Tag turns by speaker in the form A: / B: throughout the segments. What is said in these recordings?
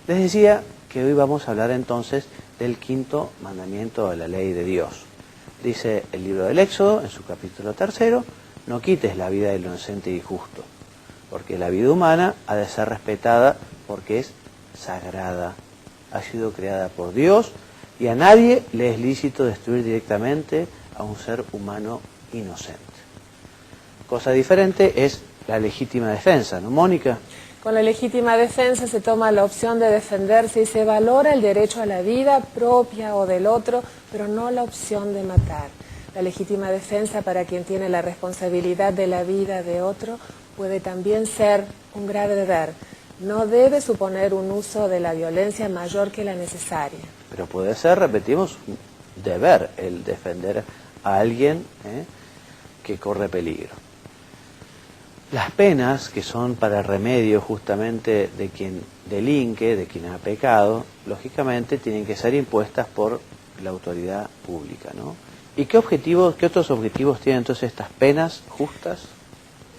A: Les decía que hoy vamos a hablar entonces del quinto mandamiento de la ley de Dios. Dice el libro del Éxodo, en su capítulo 3, no quites la vida del inocente y justo, porque la vida humana ha de ser respetada porque es sagrada, ha sido creada por Dios y a nadie le es lícito destruir directamente a un ser humano inocente. Cosa diferente es la legítima defensa, ¿no, Mónica?
B: Con la legítima defensa se toma la opción de defenderse y se valora el derecho a la vida propia o del otro, pero no la opción de matar. La legítima defensa para quien tiene la responsabilidad de la vida de otro puede también ser un grave deber. No debe suponer un uso de la violencia mayor que la necesaria.
A: Pero puede ser, repetimos, un deber el defender a alguien que corre peligro. Las penas, que son para el remedio justamente de quien delinque, de quien ha pecado, lógicamente tienen que ser impuestas por la autoridad pública, ¿no? ¿Y qué otros objetivos tienen entonces estas penas justas?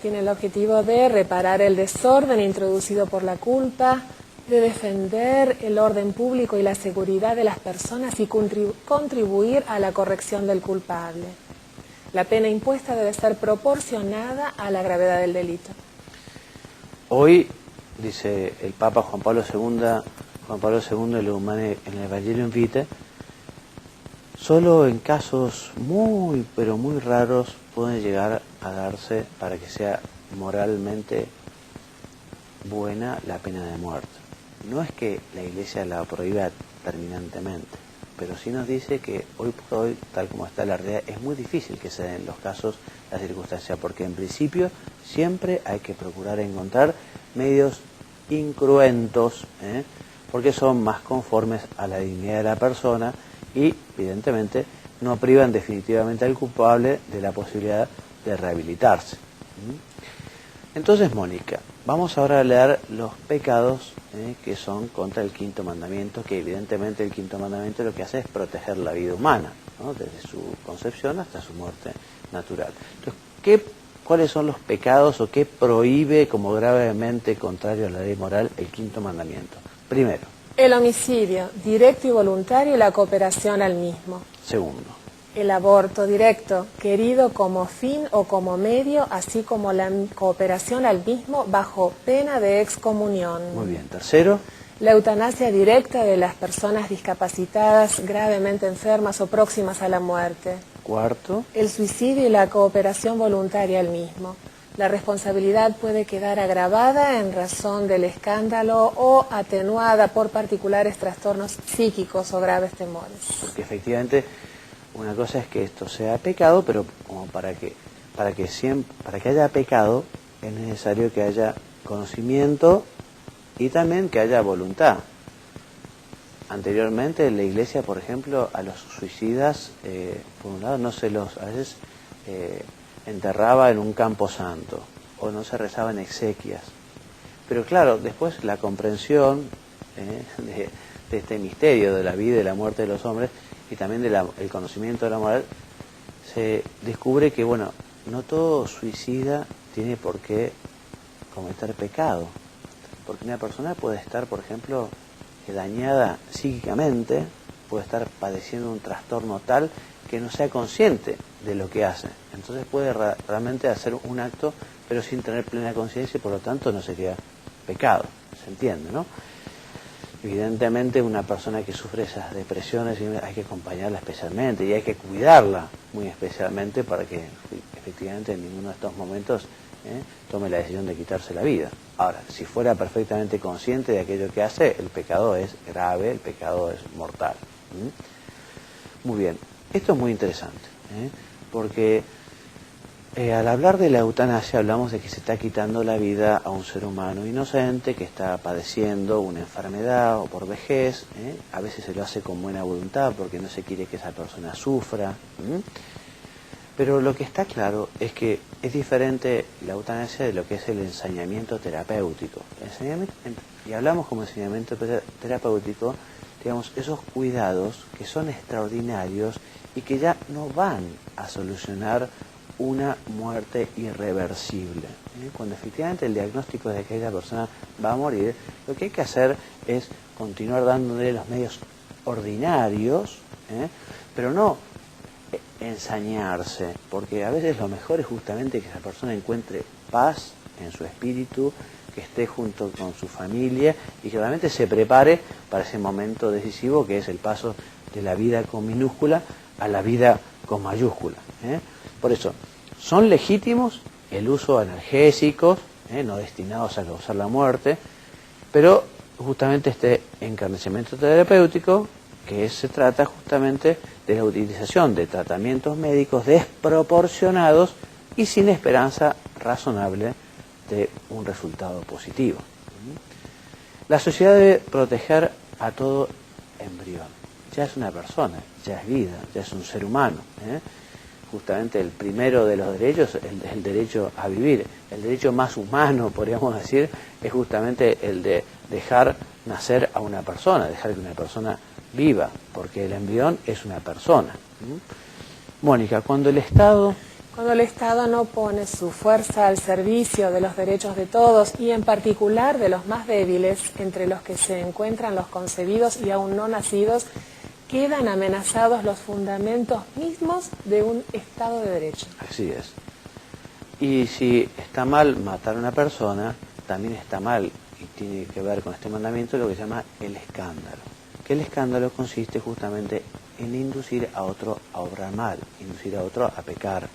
B: Tiene el objetivo de reparar el desorden introducido por la culpa, de defender el orden público y la seguridad de las personas y contribuir a la corrección del culpable. La pena impuesta debe ser proporcionada a la gravedad del delito.
A: Hoy, dice el Papa Juan Pablo II en el Evangelium Vitae, solo en casos muy, pero muy raros pueden llegar a darse para que sea moralmente buena la pena de muerte. No es que la Iglesia la prohíba terminantemente, pero sí nos dice que hoy por hoy, tal como está la realidad, es muy difícil que se den los casos, las circunstancias, porque en principio siempre hay que procurar encontrar medios incruentos, porque son más conformes a la dignidad de la persona y, evidentemente, no privan definitivamente al culpable de la posibilidad de rehabilitarse. Entonces, Mónica, vamos ahora a leer los pecados que son contra el quinto mandamiento, que evidentemente el quinto mandamiento lo que hace es proteger la vida humana, ¿no? Desde su concepción hasta su muerte natural. Entonces, ¿cuáles son los pecados o qué prohíbe como gravemente contrario a la ley moral el quinto mandamiento? Primero.
B: El homicidio, directo y voluntario, y la cooperación al mismo.
A: Segundo.
B: El aborto directo, querido como fin o como medio, así como la cooperación al mismo bajo pena de excomunión.
A: Muy bien. Tercero.
B: La eutanasia directa de las personas discapacitadas, gravemente enfermas o próximas a la muerte.
A: Cuarto.
B: El suicidio y la cooperación voluntaria al mismo. La responsabilidad puede quedar agravada en razón del escándalo o atenuada por particulares trastornos psíquicos o graves temores.
A: Porque efectivamente una cosa es que esto sea pecado, pero como para que haya pecado es necesario que haya conocimiento y también que haya voluntad. Anteriormente en la Iglesia, por ejemplo, a los suicidas, por un lado, no se los a veces enterraba en un campo santo o no se rezaba en exequias. Pero claro, después la comprensión de este misterio de la vida y la muerte de los hombres y también el conocimiento de la moral, se descubre que, bueno, no todo suicida tiene por qué cometer pecado. Porque una persona puede estar, por ejemplo, dañada psíquicamente, puede estar padeciendo un trastorno tal que no sea consciente de lo que hace. Entonces puede realmente hacer un acto, pero sin tener plena conciencia y por lo tanto no sería pecado. ¿Se entiende, no? Evidentemente una persona que sufre esas depresiones hay que acompañarla especialmente y hay que cuidarla muy especialmente para que efectivamente en ninguno de estos momentos tome la decisión de quitarse la vida. Ahora, si fuera perfectamente consciente de aquello que hace, el pecado es grave, el pecado es mortal. Muy bien, esto es muy interesante, porque al hablar de la eutanasia hablamos de que se está quitando la vida a un ser humano inocente que está padeciendo una enfermedad o por vejez. A veces se lo hace con buena voluntad porque no se quiere que esa persona sufra. Pero lo que está claro es que es diferente la eutanasia de lo que es el ensañamiento terapéutico. Y hablamos como ensañamiento terapéutico, digamos, esos cuidados que son extraordinarios y que ya no van a solucionar una muerte irreversible. Cuando efectivamente el diagnóstico es de que aquella persona va a morir, lo que hay que hacer es continuar dándole los medios ordinarios, pero no ensañarse, porque a veces lo mejor es justamente que esa persona encuentre paz en su espíritu, que esté junto con su familia y que realmente se prepare para ese momento decisivo que es el paso de la vida con minúscula a la vida con mayúscula. Por eso, son legítimos el uso de analgésicos, no destinados a causar la muerte, pero justamente este encarnecimiento terapéutico, que se trata justamente de la utilización de tratamientos médicos desproporcionados y sin esperanza razonable de un resultado positivo. La sociedad debe proteger a todo embrión. Ya es una persona, ya es vida, ya es un ser humano. Justamente el primero de los derechos es el derecho a vivir. El derecho más humano, podríamos decir, es justamente el de dejar nacer a una persona, dejar que una persona viva, porque el embrión es una persona. Mónica, cuando el Estado
B: no pone su fuerza al servicio de los derechos de todos y en particular de los más débiles, entre los que se encuentran los concebidos y aún no nacidos, quedan amenazados los fundamentos mismos de un Estado de Derecho.
A: Así es. Y si está mal matar a una persona, también está mal, y tiene que ver con este mandamiento, lo que se llama el escándalo. Que el escándalo consiste justamente en inducir a otro a obrar mal, inducir a otro a pecar.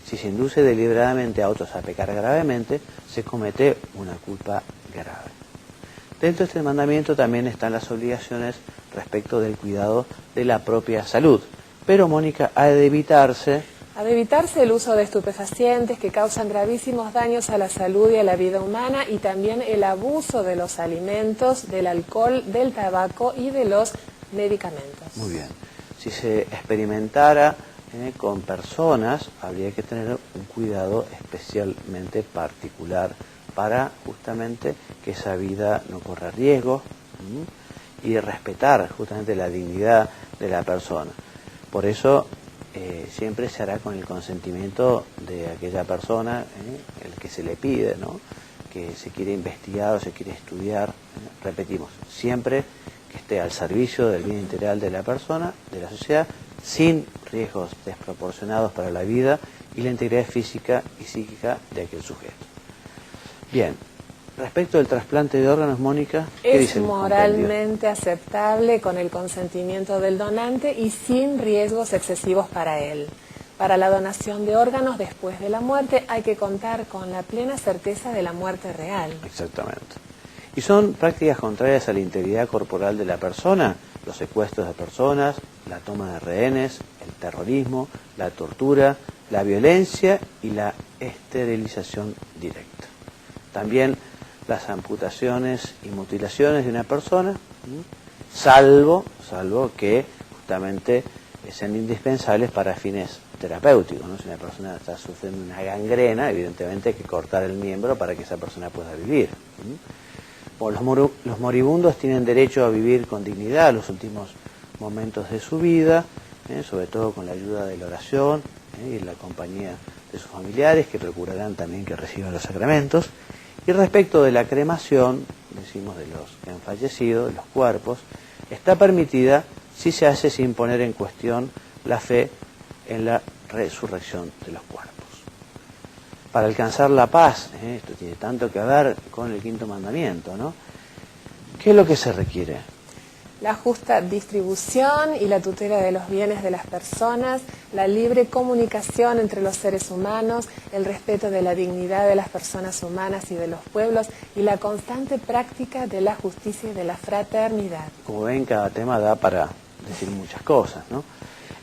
A: Si se induce deliberadamente a otros a pecar gravemente, se comete una culpa grave. Dentro de este mandamiento también están las obligaciones respecto del cuidado de la propia salud. Pero, Mónica, ha de evitarse
B: el uso de estupefacientes que causan gravísimos daños a la salud y a la vida humana, y también el abuso de los alimentos, del alcohol, del tabaco y de los medicamentos.
A: Muy bien. Si se experimentara con personas, habría que tener un cuidado especialmente particular para justamente que esa vida no corra riesgo y respetar justamente la dignidad de la persona. Por eso siempre se hará con el consentimiento de aquella persona, el que se le pide, ¿no?, que se quiere investigar o se quiere estudiar. Repetimos, siempre que esté al servicio del bien integral de la persona, de la sociedad, sin riesgos desproporcionados para la vida y la integridad física y psíquica de aquel sujeto. Bien, respecto del trasplante de órganos, Mónica, ¿qué dice el compendio?
B: Es moralmente aceptable con el consentimiento del donante y sin riesgos excesivos para él. Para la donación de órganos después de la muerte hay que contar con la plena certeza de la muerte real.
A: Exactamente. Y son prácticas contrarias a la integridad corporal de la persona, los secuestros de personas, la toma de rehenes, el terrorismo, la tortura, la violencia y la esterilización directa. También las amputaciones y mutilaciones de una persona, salvo que justamente sean indispensables para fines terapéuticos, ¿no? Si una persona está sufriendo una gangrena, evidentemente hay que cortar el miembro para que esa persona pueda vivir. Bueno, los moribundos tienen derecho a vivir con dignidad los últimos momentos de su vida, sobre todo con la ayuda de la oración y la compañía de sus familiares, que procurarán también que reciban los sacramentos. Y respecto de la cremación, decimos de los que han fallecido, de los cuerpos, está permitida si se hace sin poner en cuestión la fe en la resurrección de los cuerpos. Para alcanzar la paz, esto tiene tanto que ver con el quinto mandamiento, ¿no? ¿Qué es lo que se requiere?
B: La justa distribución y la tutela de los bienes de las personas, la libre comunicación entre los seres humanos, el respeto de la dignidad de las personas humanas y de los pueblos y la constante práctica de la justicia y de la fraternidad.
A: Como ven, cada tema da para decir muchas cosas, ¿no?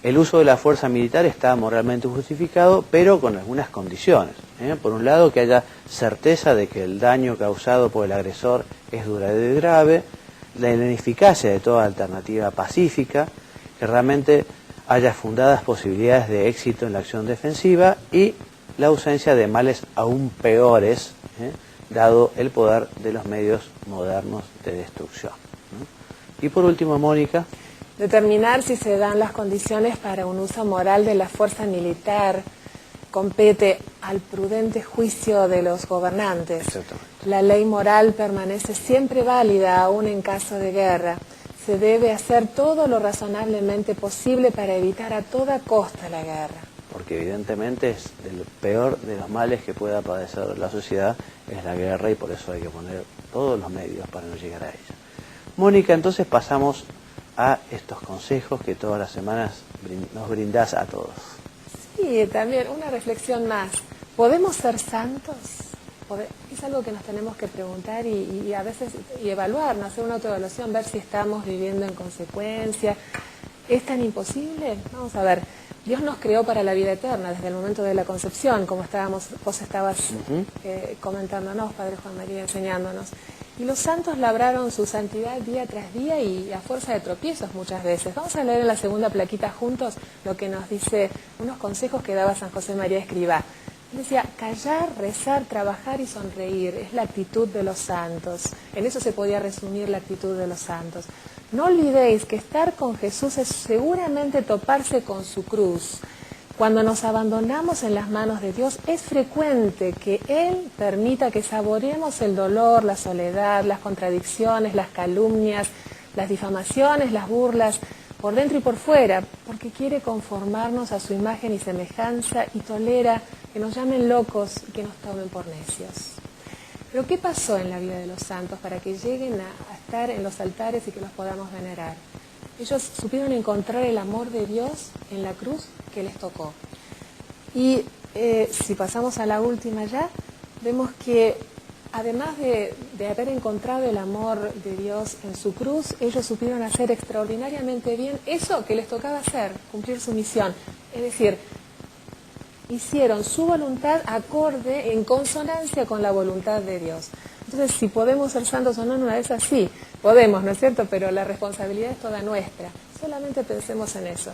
A: El uso de la fuerza militar está moralmente justificado, pero con algunas condiciones. Por un lado, que haya certeza de que el daño causado por el agresor es duradero y grave, la ineficacia de toda alternativa pacífica, que realmente haya fundadas posibilidades de éxito en la acción defensiva y la ausencia de males aún peores, dado el poder de los medios modernos de destrucción. Y por último, Mónica.
B: Determinar si se dan las condiciones para un uso moral de la fuerza militar, compete al prudente juicio de los gobernantes. La ley moral permanece siempre válida, aún en caso de guerra. Se debe hacer todo lo razonablemente posible para evitar a toda costa la guerra.
A: Porque evidentemente es el peor de los males que pueda padecer la sociedad es la guerra, y por eso hay que poner todos los medios para no llegar a ella. Mónica, entonces pasamos a estos consejos que todas las semanas nos brindás a todos.
B: Sí, también una reflexión más. ¿Podemos ser santos? Es algo que nos tenemos que preguntar y a veces evaluar, ¿no? Hacer una autoevaluación, ver si estamos viviendo en consecuencia. ¿Es tan imposible? Vamos a ver. Dios nos creó para la vida eterna desde el momento de la concepción, como vos estabas comentándonos, Padre Juan María, enseñándonos. Y los santos labraron su santidad día tras día y a fuerza de tropiezos muchas veces. Vamos a leer en la segunda plaquita juntos lo que nos dice, unos consejos que daba San José María Escrivá. Él decía, callar, rezar, trabajar y sonreír es la actitud de los santos. En eso se podía resumir la actitud de los santos. No olvidéis que estar con Jesús es seguramente toparse con su cruz. Cuando nos abandonamos en las manos de Dios, es frecuente que Él permita que saboreemos el dolor, la soledad, las contradicciones, las calumnias, las difamaciones, las burlas, por dentro y por fuera, porque quiere conformarnos a su imagen y semejanza y tolera que nos llamen locos y que nos tomen por necios. Pero ¿qué pasó en la vida de los santos para que lleguen a estar en los altares y que los podamos venerar? Ellos supieron encontrar el amor de Dios en la cruz que les tocó. Y si pasamos a la última ya, vemos que además de haber encontrado el amor de Dios en su cruz, ellos supieron hacer extraordinariamente bien eso que les tocaba hacer, cumplir su misión. Es decir, hicieron su voluntad acorde, en consonancia con la voluntad de Dios. Entonces, si podemos ser santos o no, una vez así, podemos, ¿no es cierto? Pero la responsabilidad es toda nuestra. Solamente pensemos en eso.